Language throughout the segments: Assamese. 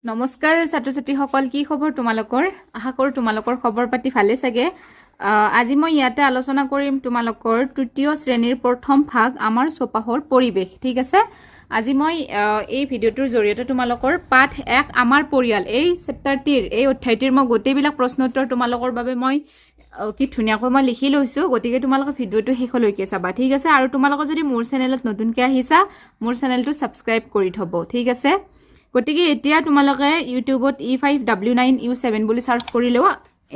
নমস্কাৰ ছাত্ৰ ছাত্ৰীসকল, কি খবৰ তোমালোকৰ? আশা কৰোঁ তোমালোকৰ খবৰ পাতি ভালে চাগে। আজি মই ইয়াতে আলোচনা কৰিম তোমালোকৰ তৃতীয় শ্ৰেণীৰ প্ৰথম ভাগ আমাৰ চৌপাশৰ পৰিৱেশ। ঠিক আছে, আজি মই এই ভিডিঅ'টোৰ জৰিয়তে তোমালোকৰ পাঠ 1 আমাৰ পৰিয়াল এই চেপ্টাৰটিৰ এই অধ্যায়টিৰ মই গোটেইবিলাক প্ৰশ্ন উত্তৰ তোমালোকৰ বাবে মই কি ধুনীয়াকৈ মই লিখি লৈছোঁ। গতিকে তোমালোকে ভিডিঅ'টো শেষলৈকে চাবা। ঠিক আছে, আৰু তোমালোকে যদি মোৰ চেনেলত নতুনকৈ আহিছা মোৰ চেনেলটো ছাবস্ক্ৰাইব কৰি থ'ব। ঠিক আছে, গতিকে এতিয়া তোমালোকে ইউটিউবত E5W9U7 বুলি সাৰ্চ কৰিলেও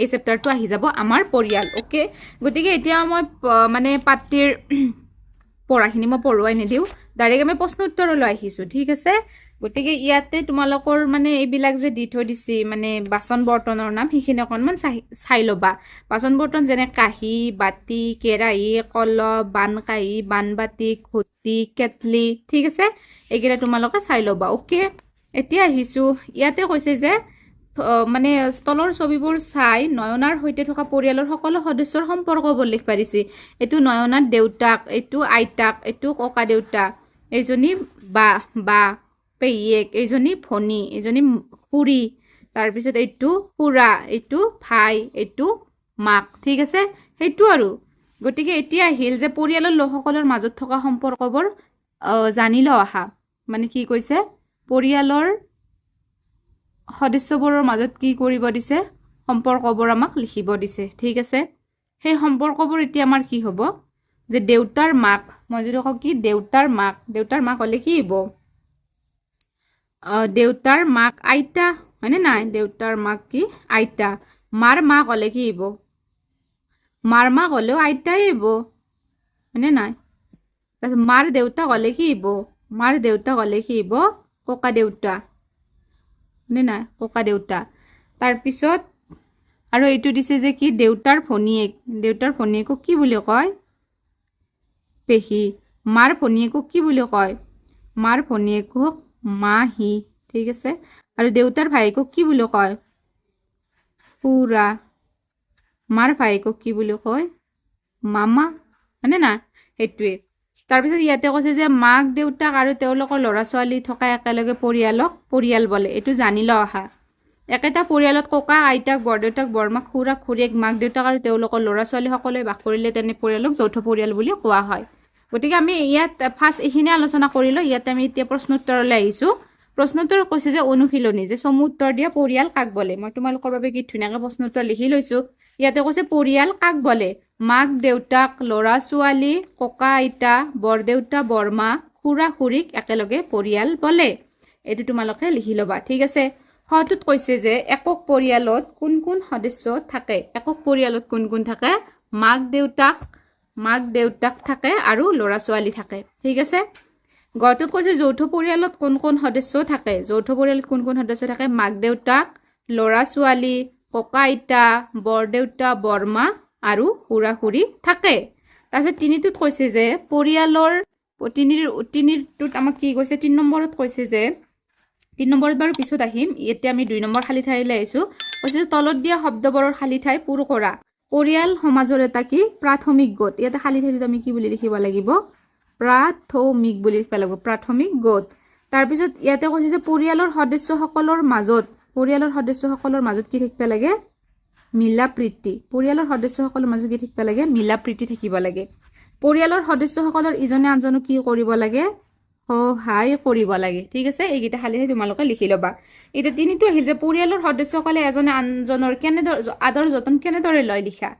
এই চেপ্টাৰটো আহি যাব, আমাৰ পৰিয়াল। ওকে, গতিকে এতিয়া মই মানে পাঠটিৰ পঢ়াখিনি মই পঢ়ুৱাই নিদিওঁ, ডাইৰেক্ট আমি প্ৰশ্ন উত্তৰলৈ আহিছোঁ। ঠিক আছে, গতিকে ইয়াতে তোমালোকৰ মানে এইবিলাক যে দি থৈ দিছে মানে বাচন বৰ্তনৰ নাম, সেইখিনি অকণমান চাই ল'বা। বাচন বৰ্তন যেনে কাঁহী, বাতি, কেৰাহী, কলহ, বানকাঁহী, বানবাতি, ঘটি, কেটলি। ঠিক আছে, এইকেইটা তোমালোকে চাই ল'বা। ওকে, এতিয়া আহিছোঁ, ইয়াতে কৈছে যে মানে তলৰ ছবিবোৰ চাই নয়নাৰ সৈতে থকা পৰিয়ালৰ সকলো সদস্যৰ সম্পৰ্কবোৰ লিখিব দিছে। এইটো নয়নাৰ দেউতাক, এইটো আইতাক, এইটো ককা দেউতা, এইজনী বা পেহীয়েক, এইজনী ভনী, এইজনী খুৰী, তাৰপিছত এইটো খুৰা, এইটো ভাই, এইটো মাক। ঠিক আছে, সেইটো আৰু। গতিকে এতিয়া আহিল যে পৰিয়ালৰ লোকসকলৰ মাজত থকা সম্পৰ্কবোৰ জানি লওঁ আহা। মানে কি কৈছে, পৰিয়ালৰ সদস্যবোৰৰ মাজত কি কৰিব দিছে, সম্পৰ্কবোৰ আমাক লিখিব দিছে। ঠিক আছে, সেই সম্পৰ্কবোৰ এতিয়া আমাৰ কি হ'ব যে দেউতাৰ মাক, মই যদি কওঁ কি দেউতাৰ মাক হ'লে কি হ'ব, দেউতাৰ মাক আইতা, হয়নে নাই? দেউতাৰ মাক কি আইতা। মাৰ মাক হ'লে কি হ'ব, মাৰ মাক হ'লেও আইতাই হ'ব, হয়নে নাই? তাৰপিছত মাৰ দেউতাক হ'লে কি হ'ব, মাৰ দেউতাক হ'লে কি হ'ব, ককা দেউতা, নে নাই? ককা দেউতা। তাৰপিছত আৰু এইটো দিছে যে কি দেউতাৰ ভনীয়েকক কি বুলি কয়, পেহী। মাৰ ভনীয়েকক কি বুলি কয়, মাৰ ভনীয়েকক মাহী। ঠিক আছে, আৰু দেউতাৰ ভায়েকক কি বুলি কয়, খুৰা। মাৰ ভায়েকক কি বুলি কয়, মামা, হয়নে নাই? সেইটোৱে। তাৰপিছত ইয়াতে কৈছে যে মাক দেউতাক আৰু তেওঁলোকৰ ল'ৰা ছোৱালী থকা একেলগে পৰিয়ালক পৰিয়াল বোলে। এইটো জানি লওঁ আহা। একেটা পৰিয়ালত ককা আইতাক, বৰদেউতাক, বৰমাক, খুৰা খুৰীয়েক, মাক দেউতাক আৰু তেওঁলোকৰ ল'ৰা ছোৱালী সকলোৱে বাস কৰিলে তেনে পৰিয়ালক যৌথ পৰিয়াল বুলি কোৱা হয়। গতিকে আমি ইয়াত ফাৰ্ষ্ট এইখিনি আলোচনা কৰিলোঁ। ইয়াতে আমি এতিয়া প্ৰশ্ন উত্তৰলৈ আহিছোঁ। প্ৰশ্ন উত্তৰত কৈছে যে অনুশীলনী, যে চমু উত্তৰ দিয়া পৰিয়াল কাক বোলে। মই তোমালোকৰ বাবে কি ধুনীয়াকৈ প্ৰশ্ন উত্তৰ লিখি লৈছোঁ। ইয়াতে কৈছে পৰিয়াল কাক বোলে, মাক দেউতাক, ল'ৰা ছোৱালী, ককা আইতা, বৰদেউতা বৰমা, খুৰা খুৰীক একেলগে পৰিয়াল বোলে। এইটো তোমালোকে লিখি ল'বা। ঠিক আছে, হটোত কৈছে যে একক পৰিয়ালত কোন কোন সদস্য থাকে। একক পৰিয়ালত কোন কোন থাকে, মাক দেউতাক থাকে আৰু ল'ৰা ছোৱালী থাকে। ঠিক আছে, গটোত কৈছে যৌথ পৰিয়ালত কোন কোন সদস্য থাকে। যৌথ পৰিয়ালত কোন কোন সদস্য থাকে, মাক দেউতাক, ল'ৰা ছোৱালী, ককা আইতা, বৰদেউতা বৰমা আৰু খুৰা খুৰী থাকে। তাৰপিছত তিনিটোত কৈছে যে পৰিয়ালৰ তিনিটোত আমাক কি কৈছে, 3 নম্বৰত কৈছে যে 3 নম্বৰত বাৰু পিছত আহিম, এতিয়া আমি 2 নম্বৰ খালী ঠাইলৈ আহিছোঁ। কৈছে যে তলত দিয়া শব্দবোৰৰ খালী ঠাই পূৰ কৰা। পৰিয়াল সমাজৰ এটা কি প্ৰাথমিক গোট। ইয়াতে খালী ঠাইটোত আমি কি বুলি লিখিব লাগিব, প্ৰাথমিক বুলি লিখিব লাগিব, প্ৰাথমিক গোট। তাৰপিছত ইয়াতে কৈছে যে পৰিয়ালৰ সদস্যসকলৰ মাজত কি থাকিব লাগে, মিলা প্ৰীতি। পৰিয়ালৰ সদস্যসকলৰ মাজত কি থাকিব লাগে, মিলা প্ৰীতি থাকিব লাগে। পৰিয়ালৰ সদস্যসকলৰ ইজনে আনজনক কি কৰিব লাগে, সহায় কৰিব লাগে। ঠিক আছে, এইকেইটা খালী তোমালোকে লিখি ল'বা। এতিয়া তিনিটো আহিল যে পৰিয়ালৰ সদস্যসকলে এজনে আনজনৰ আদৰ যতন কেনেদৰে লয় লিখা।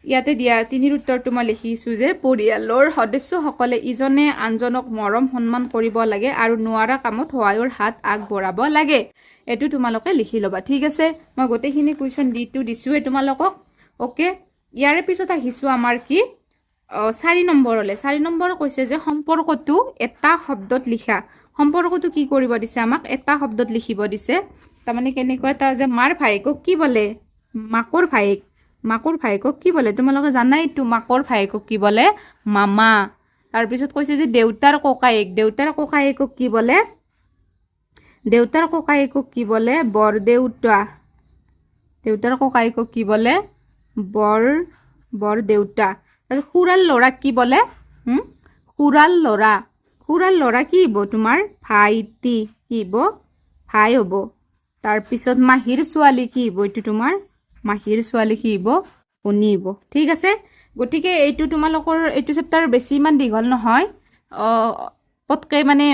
ইয়াতে দিয়া তিনিৰ উত্তৰটো মই লিখিছোঁ যে পৰিয়ালৰ সদস্যসকলে ইজনে আনজনক মৰম সন্মান কৰিব লাগে আৰু নোৱাৰা কামত সহায়ৰ হাত আগবঢ়াব লাগে। এইটো তোমালোকে লিখি ল'বা। ঠিক আছে, মই গোটেইখিনি কুৱেশ্যন দিছোঁৱে তোমালোকক। অ'কে, ইয়াৰে পিছত আহিছোঁ আমাৰ কি 4 নম্বৰলৈ। 4 নম্বৰ কৈছে যে সম্পৰ্কটো এটা শব্দত লিখা। সম্পৰ্কটো কি কৰিব দিছে, আমাক এটা শব্দত লিখিব দিছে। তাৰমানে কেনেকুৱা এটা যে মাৰ ভায়েকক কি বোলে, মাকৰ ভায়েকক কি বোলে, তোমালোকে জানাইতো মাকৰ ভায়েকক কি বোলে, মামা। তাৰপিছত কৈছে যে দেউতাৰ ককায়েকক কি বোলে, বৰদেউতা। দেউতাৰ ককায়েকক কি বোলে, বৰদেউতা। তাৰপিছত খুৰাৰ ল'ৰাক কি বোলে, খুৰাৰ ল'ৰা কি হ'ব তোমাৰ ভাইটি, কি হ'ব, ভাই হ'ব। তাৰপিছত মাহীৰ ছোৱালী কি হ'ব এইটো তোমাৰ মাহীৰ ছোৱালী কি হ'ব কণী হ'ব ঠিক আছে গতিকে এইটো তোমালোকৰ এইটো চেপ্টাৰ বেছি ইমান দীঘল নহয় পটকৈ মানে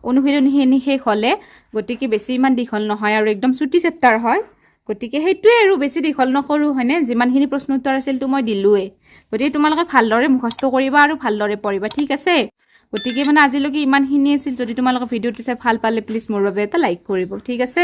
অনুশীলনীখিনি শেষ হ'লে গতিকে বেছি ইমান দীঘল নহয় আৰু একদম চুটি চেপ্টাৰ হয় গতিকে সেইটোৱে আৰু বেছি দীঘল নকৰোঁ হয়নে যিমানখিনি প্ৰশ্ন উত্তৰ আছিলতো মই দিলোঁৱেই গতিকে তোমালোকে ভালদৰে মুখস্থ কৰিবা আৰু ভালদৰে পঢ়িবা ঠিক আছে গতিকে মানে আজিলৈকে ইমানখিনি আছিল যদি তোমালোকে ভিডিঅ'টো চাই ভাল পালে প্লিজ মোৰ বাবে এটা লাইক কৰিব ঠিক আছে